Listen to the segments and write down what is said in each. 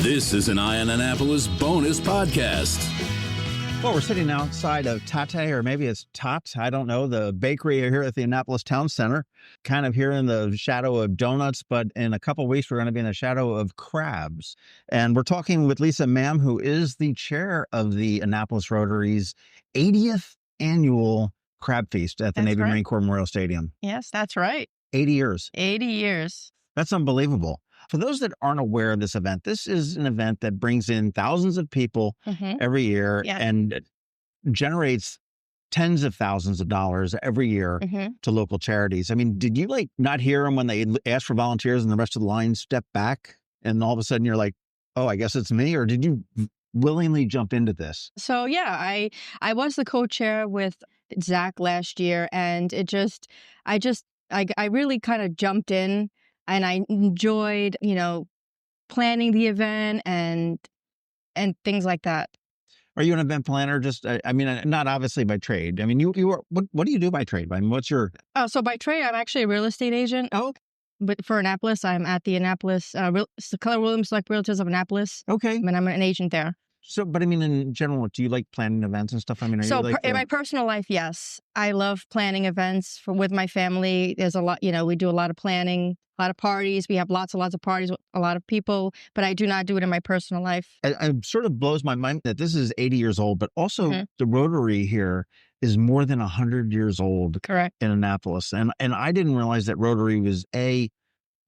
This is an Eye on Annapolis bonus podcast. Well, we're sitting outside of Tate, or maybe it's Tot, I don't know, the bakery here at the Annapolis Town Center, kind of here in the shadow of donuts, but in a couple of weeks, we're going to be in the shadow of crabs. And we're talking with Lisa Mam, who is the chair of the Annapolis Rotary's 80th annual crab feast at the Navy Marine Corps Memorial Stadium. Yes, that's right. 80 years. 80 years. That's unbelievable. For those that aren't aware of this event, this is an event that brings in thousands of people every year and generates tens of thousands of dollars every year to local charities. I mean, did you not hear them when they asked for volunteers and the rest of the line stepped back and all of a sudden you're like, oh, I guess it's me? Or did you willingly jump into this? So, yeah, I was the co-chair with Zach last year, and I really kind of jumped in. And I enjoyed, planning the event and things like that. Are you an event planner? Not obviously by trade. I mean, you are. What do you do by trade? I mean, what's your? Oh, so by trade, I'm actually a real estate agent. Oh, but for Annapolis, I'm at the Annapolis Keller Williams Select Realtors of Annapolis. Okay, and I'm an agent there. So, but I mean, in general, do you like planning events and stuff? I mean, in my personal life, yes, I love planning events with my family. There's a lot, we do a lot of planning, a lot of parties. We have lots and lots of parties with a lot of people, but I do not do it in my personal life. It sort of blows my mind that this is 80 years old, but also the Rotary here is more than 100 years old. Correct. In Annapolis. And I didn't realize that Rotary was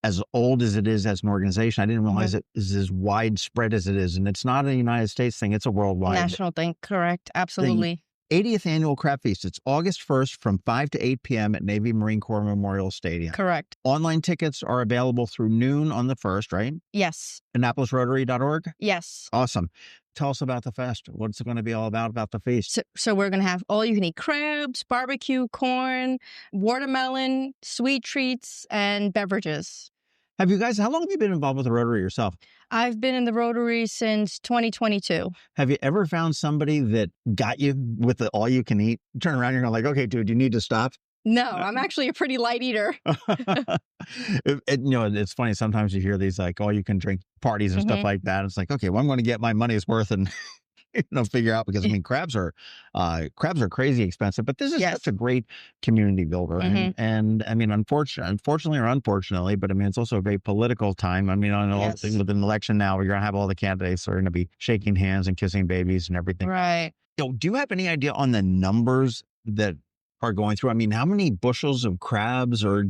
as old as it is as an organization. I didn't realize it is as widespread as it is. And it's not a United States thing. It's a worldwide national thing. Correct. Absolutely. The 80th Annual Crab Feast. It's August 1st from 5 to 8 p.m. at Navy Marine Corps Memorial Stadium. Correct. Online tickets are available through noon on the 1st, right? Yes. AnnapolisRotary.org? Yes. Awesome. Tell us about the fest. What's it going to be all about the feast? So we're going to have all-you-can-eat crabs, barbecue, corn, watermelon, sweet treats, and beverages. How long have you been involved with the Rotary yourself? I've been in the Rotary since 2022. Have you ever found somebody that got you with the all-you-can-eat? Turn around, you're going like, okay, dude, you need to stop? No, I'm actually a pretty light eater. It's funny. Sometimes you hear these all-you-can-drink parties and stuff like that. It's like, okay, well, I'm going to get my money's worth and figure out, because crabs are crazy expensive, but this is such a great community builder. And I mean, unfortunately or unfortunately, but I mean, it's also a very political time. I mean, I know with an election now, we're going to have all the candidates are going to be shaking hands and kissing babies and everything. Right. Do you have any idea on the numbers that are going through? I mean, how many bushels of crabs, or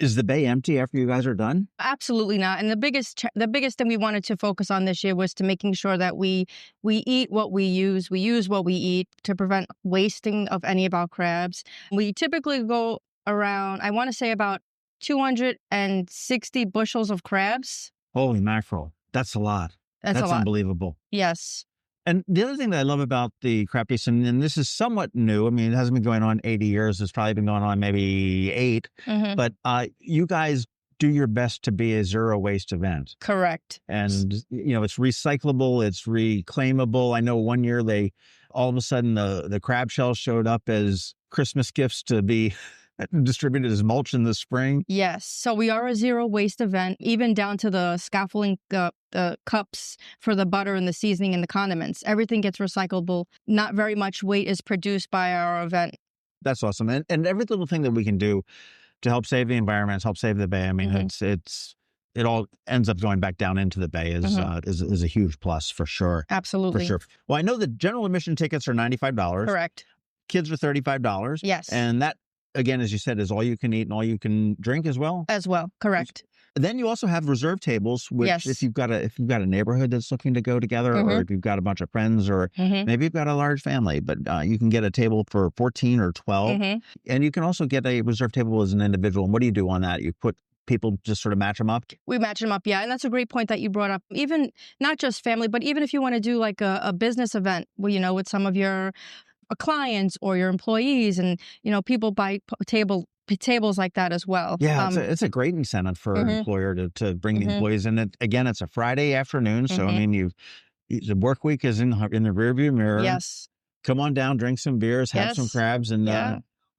is the bay empty after you guys are done? Absolutely not. And the biggest thing we wanted to focus on this year was to making sure that we eat what we use what we eat, to prevent wasting of any of our crabs. We typically go around, I want to say, about 260 bushels of crabs. Holy mackerel. That's a lot. That's a lot. Unbelievable. Yes. And the other thing that I love about the crab feast, and this is somewhat new, I mean, it hasn't been going on 80 years. It's probably been going on maybe 8. But you guys do your best to be a zero waste event. Correct. And, it's recyclable, it's reclaimable. I know one year all of a sudden the crab shells showed up as Christmas gifts to be distributed as mulch in the spring. Yes. So we are a zero waste event, even down to the scaffolding, the cups for the butter and the seasoning and the condiments. Everything gets recyclable. Not very much weight is produced by our event. That's awesome. And every little thing that we can do to help save the environment, help save the bay. I mean, it all ends up going back down into the bay is a huge plus for sure. Absolutely. For sure. Well, I know the general admission tickets are $95. Correct. Kids are $35. Yes. And that, again, as you said, is all you can eat and all you can drink as well? As well, correct. Then you also have reserve tables, which if you've got a neighborhood that's looking to go together, or if you've got a bunch of friends, or maybe you've got a large family, but you can get a table for 14 or 12. And you can also get a reserve table as an individual. And what do you do on that? You put people just sort of match them up? We match them up, yeah. And that's a great point that you brought up. Even not just family, but even if you want to do like a business event, where, with some of your clients or your employees, and people buy tables like that as well. Yeah, it's a great incentive for an employer to bring the employees in. Again, it's a Friday afternoon, so I mean, the work week is in the rearview mirror. Yes, come on down, drink some beers, have some crabs, and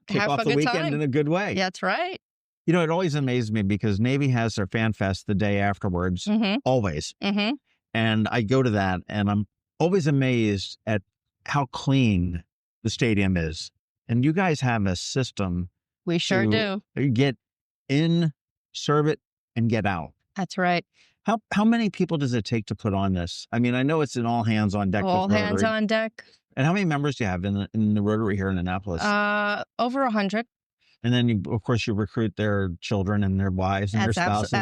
kick off the weekend in a good way. Yeah, that's right. It always amazes me because Navy has their fan fest the day afterwards, always. And I go to that and I'm always amazed at how clean the stadium is. And you guys have a system. We sure do. Get in, serve it, and get out. That's right. How many people does it take to put on this? I mean, I know it's an all hands on deck. All hands on deck. And how many members do you have in the Rotary here in Annapolis? Over 100. And then, of course, you recruit their children and their wives and their spouses.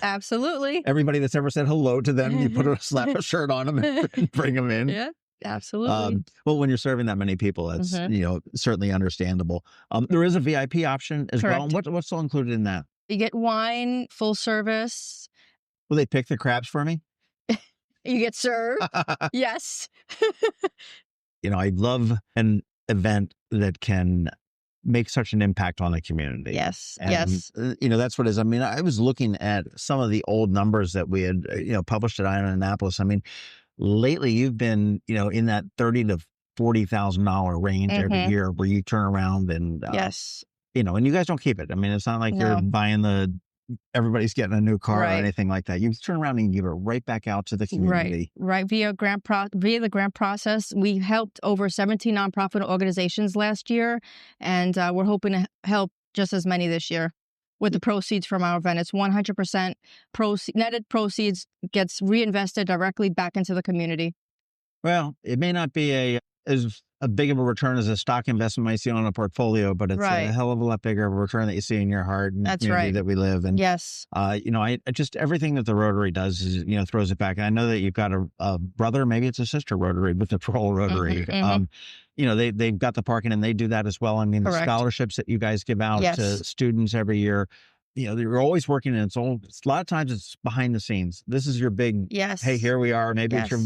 Absolutely. Everybody that's ever said hello to them, you slap a shirt on them and bring them in. Yeah, absolutely. Well, when you're serving that many people, that's certainly understandable. There is a VIP option as well. What's all included in that? You get wine, full service. Will they pick the crabs for me? You get served. Yes. I love an event that can make such an impact on the community. Yes. And, yes. That's what it is. I mean, I was looking at some of the old numbers that we had, published at Annapolis. I mean, lately you've been, in that $30,000 to $40,000 range every year where you turn around and, yes. And you guys don't keep it. I mean, it's not like you're buying everybody's getting a new car or anything like that. You turn around and give it right back out to the community. Right. Via the grant process, we helped over 17 nonprofit organizations last year, and we're hoping to help just as many this year with the proceeds from our event. It's 100% netted proceeds gets reinvested directly back into the community. Well, it may not be as big of a return as a stock investment might see on a portfolio, but it's a hell of a lot bigger of a return that you see in your heart and the community that we live in. Yes. I just everything that the Rotary does is, throws it back. And I know that you've got a brother, maybe it's a sister Rotary with the Parole Rotary. They've got the parking and they do that as well. I mean, the scholarships that you guys give out to students every year, they're always working and a lot of times it's behind the scenes. This is your big, hey, here we are. Maybe it's your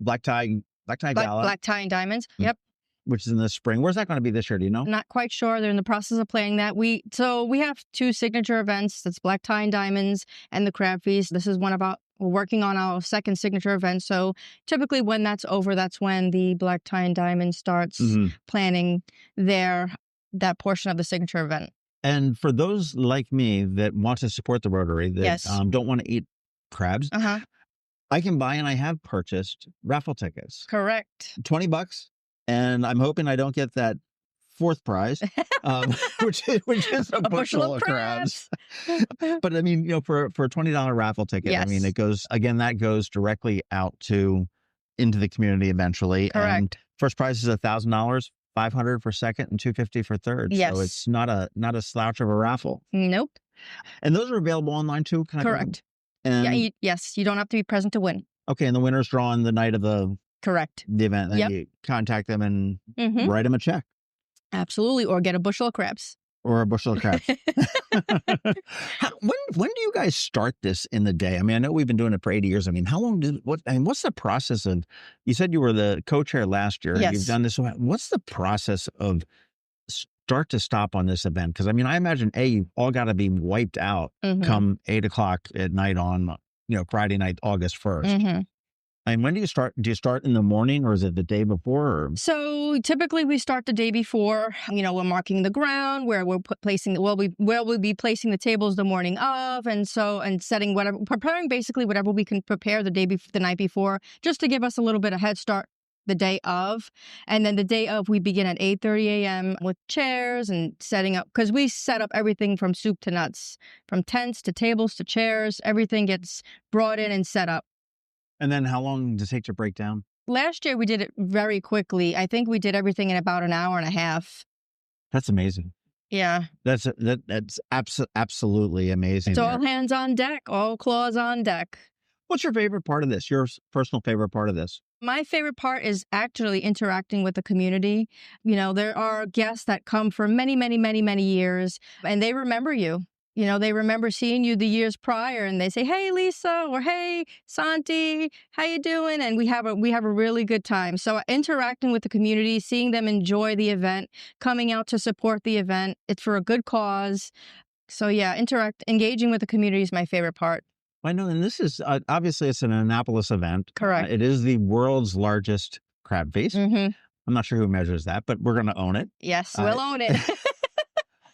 black tie gala. Black tie and diamonds. Yep. Which is in the spring. Where's that going to be this year? Do you know? Not quite sure. They're in the process of planning that. We have 2 signature events. That's Black Tie and Diamonds and the Crab Feast. This is we're working on our second signature event. So typically when that's over, that's when the Black Tie and Diamond starts planning that portion of the signature event. And for those like me that want to support the Rotary, that don't want to eat crabs, I can buy and I have purchased raffle tickets. Correct. $20. And I'm hoping I don't get that 4th prize, which is a bushel of crabs. But I mean, for a $20 raffle ticket, I mean, it goes, again, that goes directly out into the community eventually. Correct. And first prize is $1,000, $500 for second, and $250 for third. Yes. So it's not a slouch of a raffle. Nope. And those are available online too? Correct. And yes, you don't have to be present to win. Okay, and the winner's drawn the night of the event. Then you contact them and write them a check. Absolutely. Or get a bushel of crabs. Or a bushel of crabs. When do you guys start this in the day? I mean, I know we've been doing it for 80 years. I mean, how long what's the process of, you said you were the co-chair last year. Yes. You've done this. What's the process of start to stop on this event? Because I mean, I imagine you all got to be wiped out come 8:00 at night on, Friday night, August 1st. And when do you start? Do you start in the morning or is it the day before? Or? So typically we start the day before. We're marking the ground where we'll be placing the tables the morning of, and setting preparing basically whatever we can prepare the night before, just to give us a little bit of head start the day of. And then the day of, we begin at 8:30 a.m. with chairs and setting up, because we set up everything from soup to nuts, from tents to tables to chairs. Everything gets brought in and set up. And then how long does it take to break down? Last year, we did it very quickly. I think we did everything in about an hour and a half. That's amazing. Yeah. That's absolutely amazing. It's all hands on deck, all claws on deck. What's your favorite part of this? Your personal favorite part of this? My favorite part is actually interacting with the community. There are guests that come for many, many, many, many years, and they remember you. They remember seeing you the years prior, and they say, "Hey, Lisa," or "Hey, Santi, how you doing?" And we have a really good time. So interacting with the community, seeing them enjoy the event, coming out to support the event. It's for a good cause. So yeah, engaging with the community is my favorite part. I know, and this is obviously it's an Annapolis event. Correct. It is the world's largest crab feast. I'm not sure who measures that, but we're going to own it. Yes, we'll own it.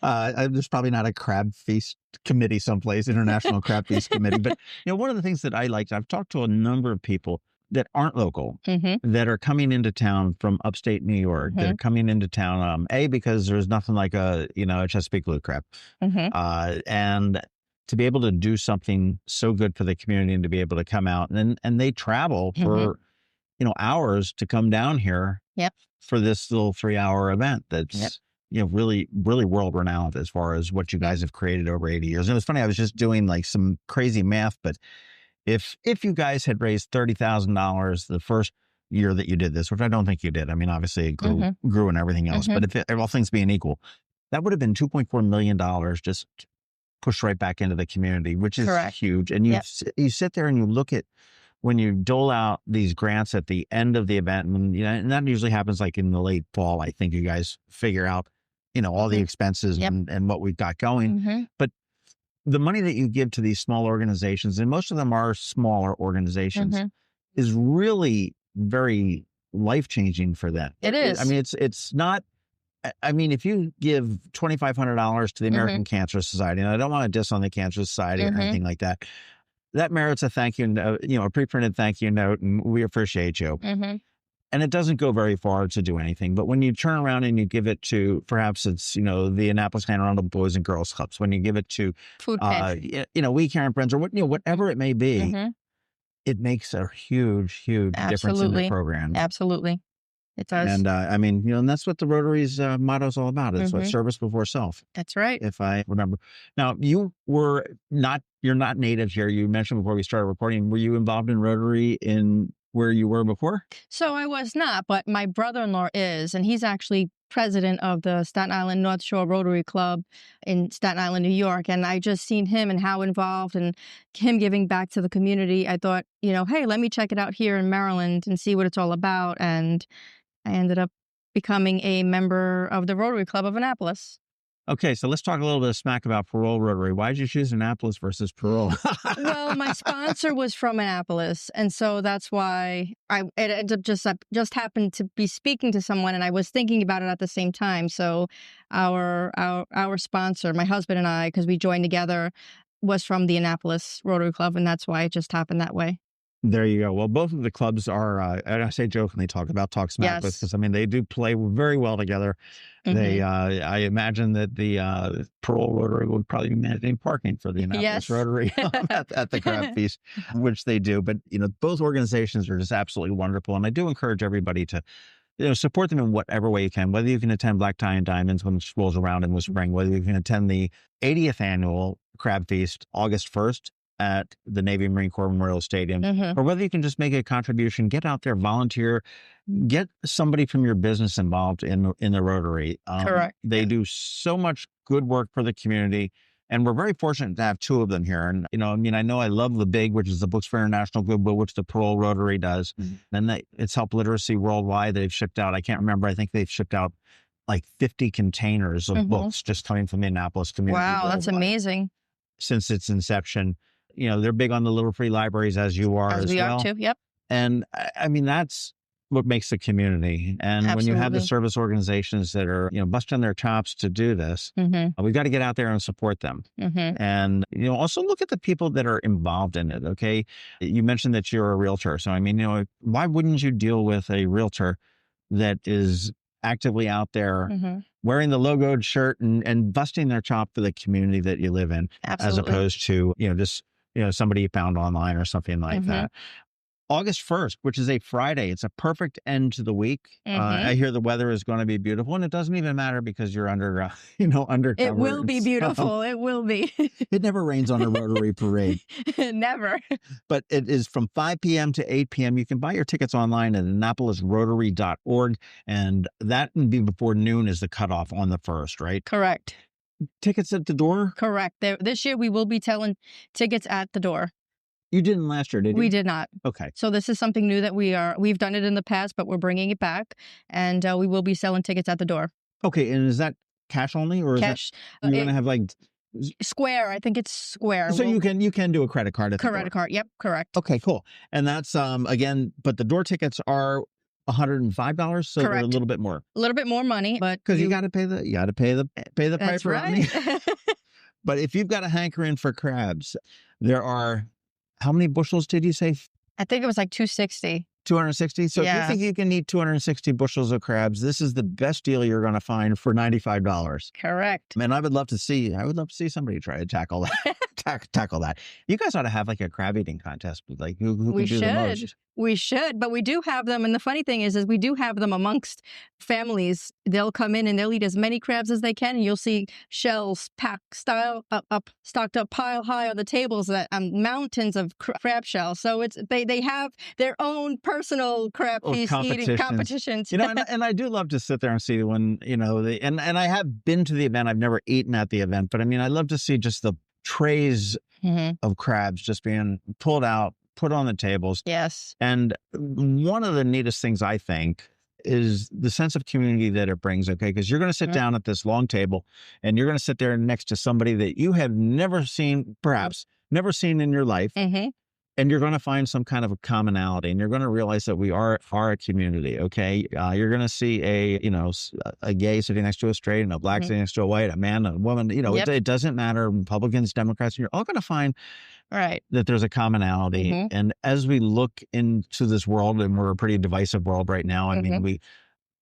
There's probably not a crab feast committee someplace, international crab feast committee. But one of the things that I liked, I've talked to a number of people that aren't local, that are coming into town from upstate New York, that are coming into town, because there's nothing like a Chesapeake blue crab, and to be able to do something so good for the community and to be able to come out and they travel for hours to come down here for this little 3-hour event that's really, really world renowned as far as what you guys have created over 80 years. And it was funny, I was just doing like some crazy math, but if you guys had raised $30,000 the first year that you did this, which I don't think you did. I mean, obviously it grew and everything else, but if all things being equal, that would have been $2.4 million just pushed right back into the community, which is huge. And you sit there and you look at when you dole out these grants at the end of the event, and that usually happens like in the late fall. I think you guys figure out, all the expenses and what we've got going. But the money that you give to these small organizations, and most of them are smaller organizations, is really very life-changing for them. It is. I mean, it's not. I mean, if you give $2,500 to the American Cancer Society, and I don't want to diss on the Cancer Society or anything like that, that merits a thank you note, a pre-printed thank you note, and we appreciate you. And it doesn't go very far to do anything. But when you turn around and you give it to, perhaps it's, the Annapolis Anne Arundel Boys and Girls Clubs, when you give it to, Food pantry. We Care and Friends, or whatever it may be, it makes a huge, huge difference in the program. Absolutely. It does. And and that's what the Rotary's motto is all about. It's what service before self. That's right. If I remember. Now, you're not native here. You mentioned before we started recording, were you involved in Rotary in where you were before? So I was not, but my brother-in-law is, and he's actually president of the Staten Island North Shore Rotary Club in Staten Island, New York. And I just seen him and how involved and him giving back to the community. I thought, hey, let me check it out here in Maryland and see what it's all about. And I ended up becoming a member of the Rotary Club of Annapolis. Okay, so let's talk a little bit of smack about Parole Rotary. Why did you choose Annapolis versus Parole? Well, my sponsor was from Annapolis, and so that's why it ended up just happened to be speaking to someone, and I was thinking about it at the same time. So our sponsor, my husband and I, because we joined together, was from the Annapolis Rotary Club, and that's why it just happened that way. There you go. Well, both of the clubs are, and I say jokingly, talk smack with, because they do play very well together. They, I imagine that the Parole Rotary would probably be managing parking for the Annapolis Rotary at the crab feast, which they do. But both organizations are just absolutely wonderful, and I do encourage everybody to support them in whatever way you can. Whether you can attend Black Tie and Diamonds when it rolls around in the spring, whether you can attend the 80th annual crab feast August 1st. At the Navy Marine Corps Memorial Stadium, or whether you can just make a contribution, get out there, volunteer, get somebody from your business involved in the Rotary. Correct. They do so much good work for the community, and we're very fortunate to have two of them here. And I know I love the big, which is the Books for International Goodwill, which the Parole Rotary does, and it's helped literacy worldwide. They've shipped out, I can't remember, I think they've shipped out like 50 containers of books just coming from the Annapolis community. Wow, that's amazing. Since its inception. They're big on the little free libraries, as you are as well. We are too, yep. And that's what makes the community. And when you have the service organizations that are, busting their chops to do this, we've got to get out there and support them. And, also look at the people that are involved in it, okay? You mentioned that you're a realtor. So, why wouldn't you deal with a realtor that is actively out there wearing the logoed shirt and busting their chop for the community that you live in, as opposed to, just somebody you found online or something like that. August 1st, which is a Friday, it's a perfect end to the week. I hear the weather is going to be beautiful, and it doesn't even matter because you're under cover. It will be beautiful. It will be. It never rains on a Rotary parade. Never. But it is from 5 p.m. to 8 p.m. You can buy your tickets online at AnnapolisRotary.org, and that can be before noon is the cutoff on the 1st, right? Correct. Tickets at the door? Correct. This year we will be selling tickets at the door. You didn't last year, did you? We did not. Okay. So this is something new that we've done it in the past, but we're bringing it back, and we will be selling tickets at the door. Okay. And is that cash only, or cash? You're going to have like Square? I think it's Square. So you can do a credit card at the door. Credit card. Yep. Correct. Okay. Cool. And that's again, but the door tickets are $105, so they're a little bit more. A little bit more money, but because you got to pay the that's piper on me. right. But if you've got a hankering for crabs, there are, how many bushels did you say? I think it was like 260. 260. So if you think you can eat 260 bushels of crabs, this is the best deal you're going to find for $95. Correct. Man, I would love to see somebody try to tackle that. tackle that. You guys ought to have like a crab eating contest, like who can do the most. We should, but we do have them. And the funny thing is we do have them amongst families. They'll come in and they'll eat as many crabs as they can. And you'll see shells stocked up pile high on the tables, that mountains of crab shells. So they have their own personal crab piece eating competitions. And I do love to sit there and see when, and I have been to the event. I've never eaten at the event, but I mean, I love to see just the trays of crabs just being pulled out, put on the tables. Yes. And one of the neatest things I think is the sense of community that it brings, okay? Because you're going to sit down at this long table and you're going to sit there next to somebody that you have never seen, perhaps never seen in your life. And you're going to find some kind of a commonality, and you're going to realize that we are a community, okay? You're going to see a gay sitting next to a straight, and a black sitting next to a white, a man, a woman. It doesn't matter, Republicans, Democrats. You're all going to find that there's a commonality. And as we look into this world, and we're a pretty divisive world right now, I mean, we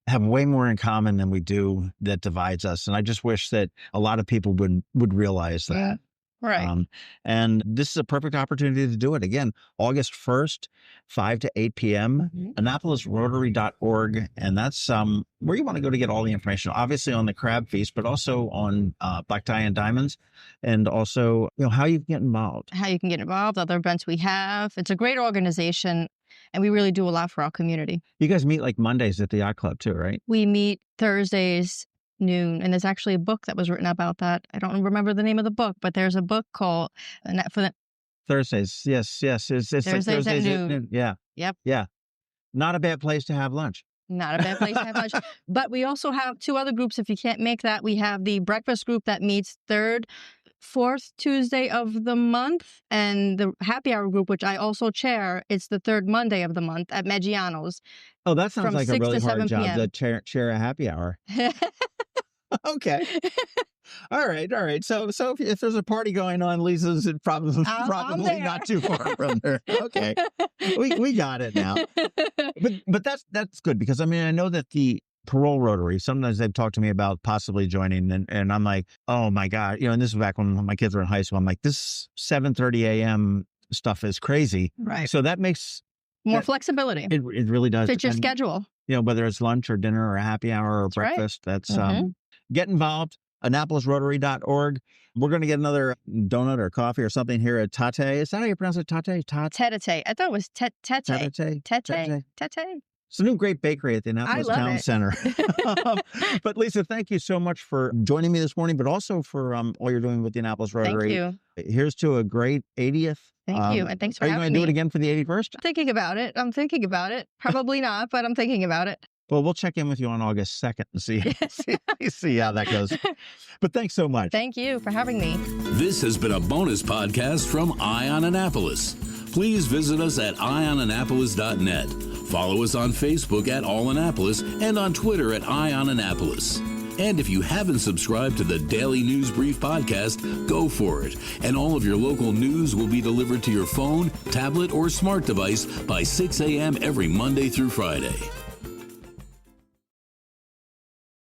have way more in common than we do that divides us. And I just wish that a lot of people would realize that. Right. And this is a perfect opportunity to do it. Again, August 1st, 5 to 8 p.m., AnnapolisRotary.org. And that's where you want to go to get all the information, obviously on the crab feast, but also on black tie and diamonds, and also, how you can get involved. How you can get involved, other events we have. It's a great organization, and we really do a lot for our community. You guys meet like Mondays at the yacht club too, right? We meet Thursdays noon, and there's actually a book that was written about that. I don't remember the name of the book, but there's a book called Thursdays. Yes. It's Thursdays at noon. Yeah. Yep. Yeah. Not a bad place to have lunch. Not a bad place to have lunch. But we also have two other groups. If you can't make that, we have the breakfast group that meets fourth Tuesday of the month, and the happy hour group, which I also chair, it's the third Monday of the month at Maggiano's. Oh, that sounds like a really hard job to chair a happy hour. Okay. All right. So if there's a party going on, Lisa's probably not too far from there. Okay. We got it now. But that's good, because I mean, I know that the Parole Rotary, sometimes they've talked to me about possibly joining, and I'm like, oh my God, and this is back when my kids were in high school. I'm like, this 7:30 a.m. stuff is crazy. Right. So that makes more flexibility. It really does. Fit your schedule. Whether it's lunch or dinner or a happy hour or breakfast, that's get involved. AnnapolisRotary.org. We're going to get another donut or coffee or something here at Tate. Is that how you pronounce it? Tate? Tete. I thought it was Tete. Tete. It's a new great bakery at the Annapolis Town Center. But Lisa, thank you so much for joining me this morning, but also for all you're doing with the Annapolis Rotary. Thank you. Here's to a great 80th. Thank you, and thanks for having me. Are you going to do it again for the 81st? I'm thinking about it. Probably not, but I'm thinking about it. Well, we'll check in with you on August 2nd and see how that goes. But thanks so much. Thank you for having me. This has been a bonus podcast from Eye on Annapolis. Please visit us at eyeonannapolis.net. Follow us on Facebook at All Annapolis and on Twitter at Eye on Annapolis. And if you haven't subscribed to the Daily News Brief podcast, go for it. And all of your local news will be delivered to your phone, tablet, or smart device by 6 a.m. every Monday through Friday.